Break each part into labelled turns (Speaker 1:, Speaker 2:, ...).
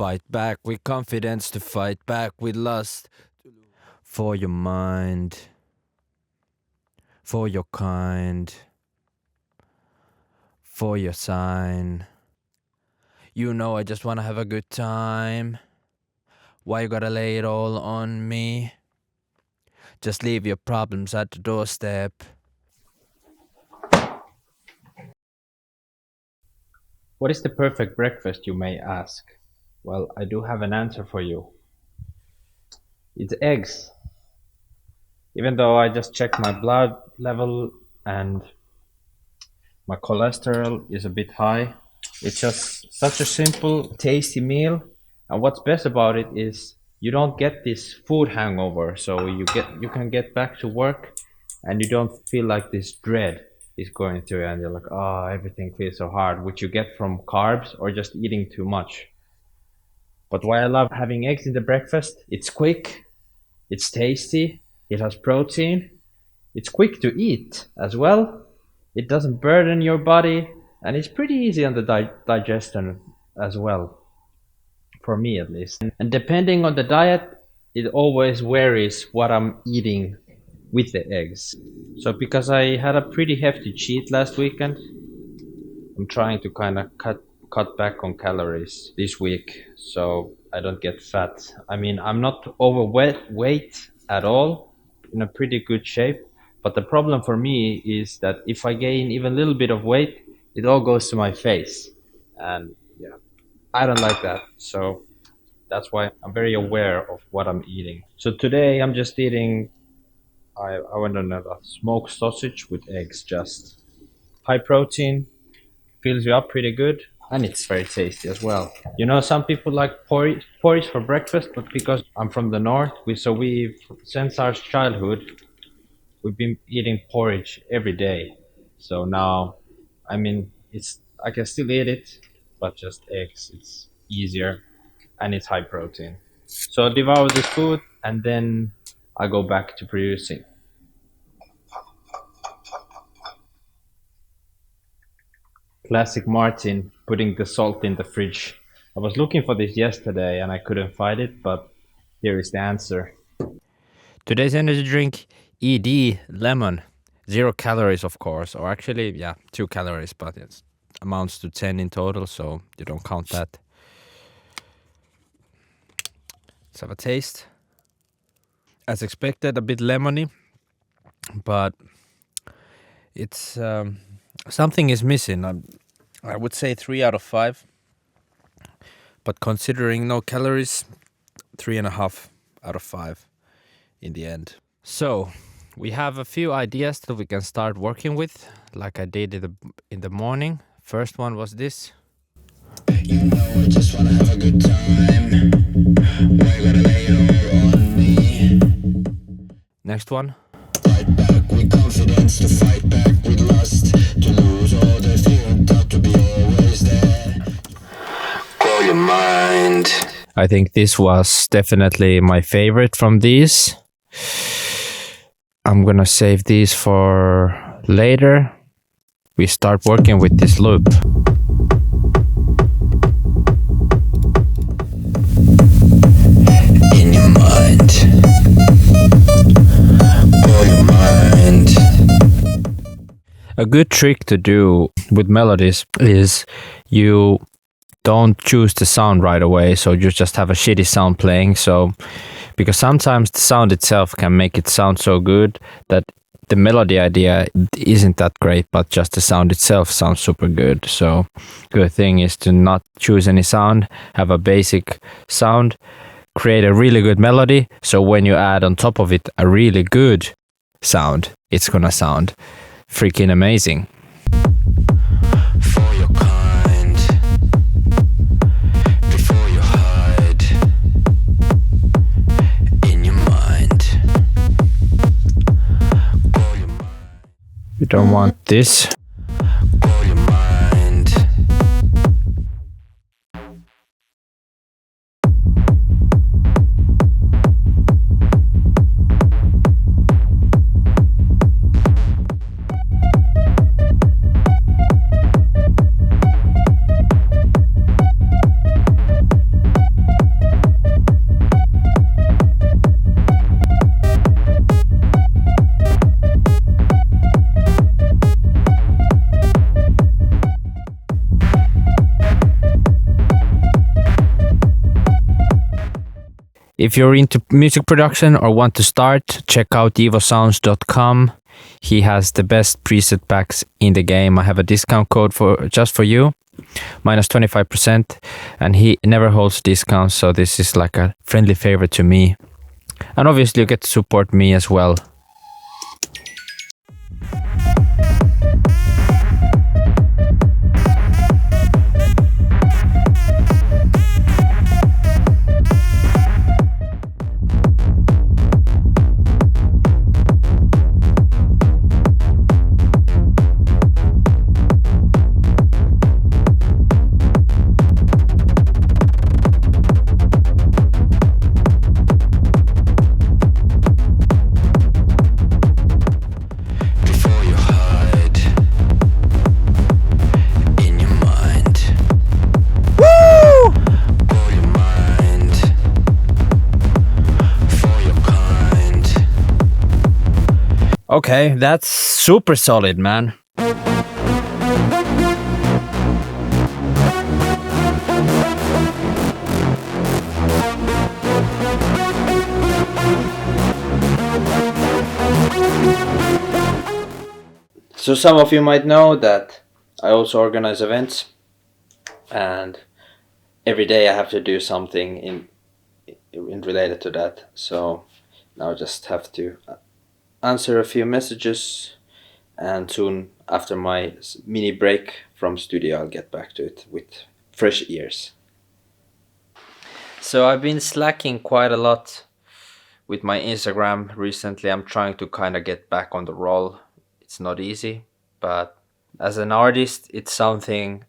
Speaker 1: fight back with confidence, to fight back with lust. For your mind, for your kind, for your sign. You know I just wanna have a good time. Why you gotta lay it all on me? Just leave your problems at the doorstep.
Speaker 2: What is the perfect breakfast, you may ask? Well, I do have an answer for you. It's eggs. Even though I just checked my blood level and my cholesterol is a bit high, it's just such a simple, tasty meal. And what's best about it is you don't get this food hangover. So you can get back to work and you don't feel like this dread is going through you and you're like, oh, everything feels so hard, which you get from carbs or just eating too much. But why I love having eggs in the breakfast, it's quick, it's tasty, it has protein, it's quick to eat as well, it doesn't burden your body, and it's pretty easy on the digestion as well, for me at least. And depending on the diet, it always varies what I'm eating with the eggs. So because I had a pretty hefty cheat last weekend, I'm trying to kind of cut back on calories this week so I don't get fat. I mean, I'm not overweight at all, in a pretty good shape, but the problem for me is that if I gain even a little bit of weight, it all goes to my face, and yeah, I don't like that. So that's why I'm very aware of what I'm eating. So today I'm just eating, I went on a smoked sausage with eggs, just high protein, fills you up pretty good, and it's very tasty as well. You know, some people like porridge for breakfast, but because I'm from the north, we since our childhood we've been eating porridge every day. So now, I mean, I can still eat it, but just eggs. It's easier, and it's high protein. So I devour this food, and then I go back to producing. Classic Martin, putting the salt in the fridge. I was looking for this yesterday and I couldn't find it, but here is the answer.
Speaker 1: Today's energy drink, ED Lemon. 0 calories, of course, or actually, yeah, 2 calories, but it amounts to 10 in total, so you don't count that. Let's have a taste. As expected, a bit lemony, but it's something is missing. I would say 3 out of 5, but considering no calories, 3.5 out of 5 in the end. So we have a few ideas that we can start working with, like I did in the morning. First one was this. You know I just wanna have a good time. Why you gotta lay it all on me? Next one. Fight back with confidence, to fight back with lust, to lose all the fear, not to be always there. Blow your mind. I think this was definitely my favorite from these. I'm gonna save these for later. We start working with this loop. In your mind. Blow your mind. A good trick to do with melodies is you don't choose the sound right away, so you just have a shitty sound playing. So because sometimes the sound itself can make it sound so good that the melody idea isn't that great, but just the sound itself sounds super good. So good thing is to not choose any sound, have a basic sound, create a really good melody, so when you add on top of it a really good sound, it's gonna sound freaking amazing. For your kind, before you hide, in your mind. You don't want this. Blow your mind. If you're into music production or want to start, check out evosounds.com. He has the best preset packs in the game. I have a discount code just for you, minus 25%, and he never holds discounts, so this is like a friendly favor to me. And obviously you get to support me as well. Okay, that's super solid, man. So some of you might know that I also organize events, and every day I have to do something in related to that. So now I just have to answer a few messages, and soon after my mini break from studio I'll get back to it with fresh ears. So I've been slacking quite a lot with my Instagram recently. I'm trying to kind of get back on the roll. It's not easy, but as an artist it's something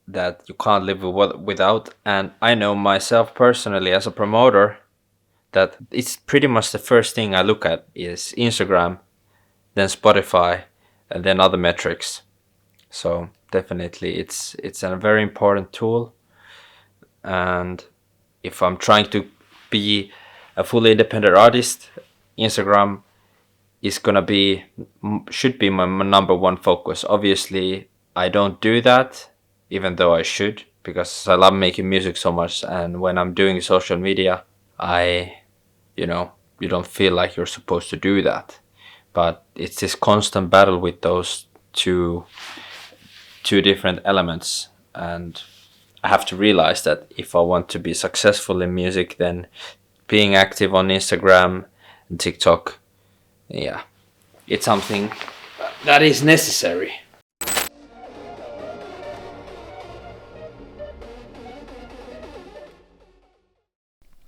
Speaker 1: that you can't live without, and I know myself personally as a promoter that it's pretty much the first thing I look at is Instagram, then Spotify, and then other metrics. So definitely it's a very important tool, and if I'm trying to be a fully independent artist, Instagram is should be my number one focus. Obviously I don't do that, even though I should, because I love making music so much, and when I'm doing social media you don't feel like you're supposed to do that. But it's this constant battle with those two different elements, and I have to realize that if I want to be successful in music, then being active on Instagram and TikTok, it's something that is necessary.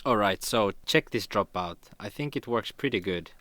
Speaker 1: Alright, so check this drop out. I think it works pretty good.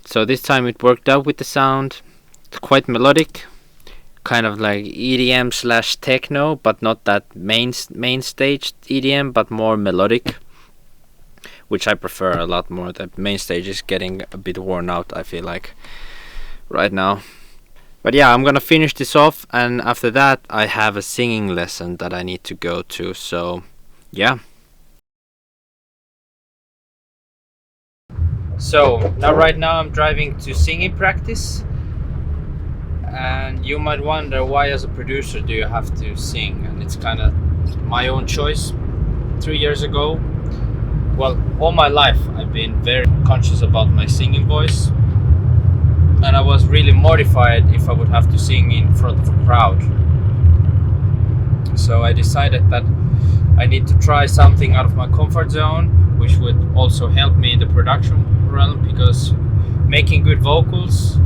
Speaker 1: So this time it worked out with the sound. It's quite melodic, kind of like EDM slash techno, but not that main stage EDM, but more melodic, which I prefer a lot more. The main stage is getting a bit worn out, I feel like, right now. But yeah, I'm gonna finish this off, and after that I have a singing lesson that I need to go to, so yeah. So right now I'm driving to singing practice, and you might wonder, why as a producer do you have to sing? And it's kind of my own choice. 3 years ago, well, all my life I've been very conscious about my singing voice, and I was really mortified if I would have to sing in front of a crowd. So I decided that I need to try something out of my comfort zone, which would also help me in the production realm, because making good vocals,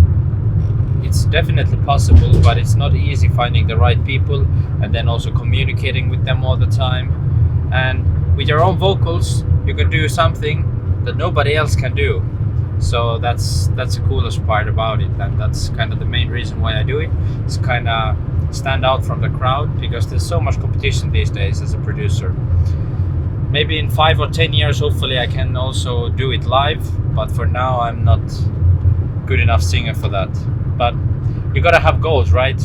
Speaker 1: it's definitely possible, but it's not easy finding the right people and then also communicating with them all the time. And with your own vocals you can do something that nobody else can do, so that's the coolest part about it, and that's kind of the main reason why I do it. It's kind of stand out from the crowd, because there's so much competition these days as a producer. Maybe in 5 or 10 years, hopefully I can also do it live, but for now I'm not good enough singer for that. But you gotta have goals, right?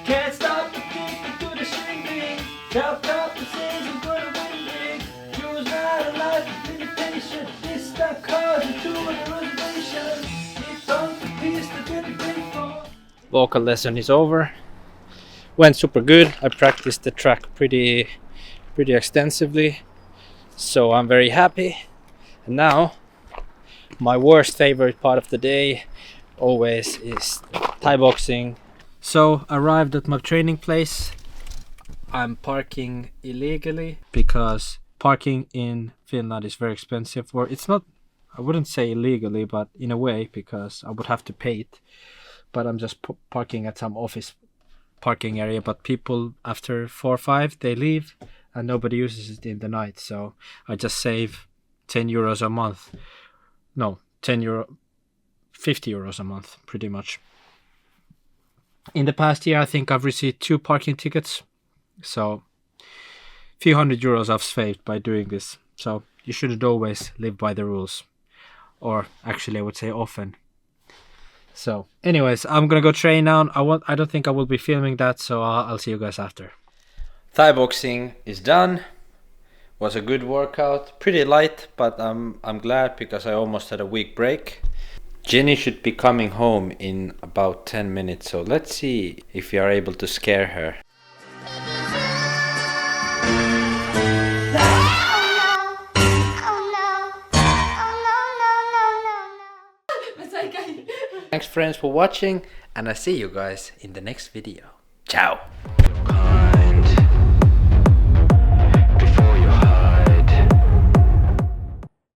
Speaker 3: Can't stop the people to the shrinking. Help out the things we're gonna win big. Yours not a life of limitation. It's that cause you do a reservation. It's on the piece to get the big for.
Speaker 1: Vocal lesson is over. Went super good. I practiced the track pretty extensively, so I'm very happy. And now my worst favorite part of the day always is Thai boxing. So arrived at my training place. I'm parking illegally because parking in Finland is very expensive. Or it's not, I wouldn't say illegally, but in a way, because I would have to pay it. But I'm just parking at some office parking area. But people after 4 or 5, they leave and nobody uses it in the night. So I just save 10 euros a month. No, 50 euros a month, pretty much. In the past year, I think I've received 2 parking tickets. So a few hundred euros I've saved by doing this. So you shouldn't always live by the rules. Or actually, I would say often. So anyways, I'm gonna go train now. I don't think I will be filming that, so I'll see you guys after. Thai boxing is done. Was a good workout, pretty light, but I'm glad because I almost had a week break. Jenny should be coming home in about 10 minutes, so let's see if we are able to scare her. Thanks friends for watching, and I see you guys in the next video. Ciao!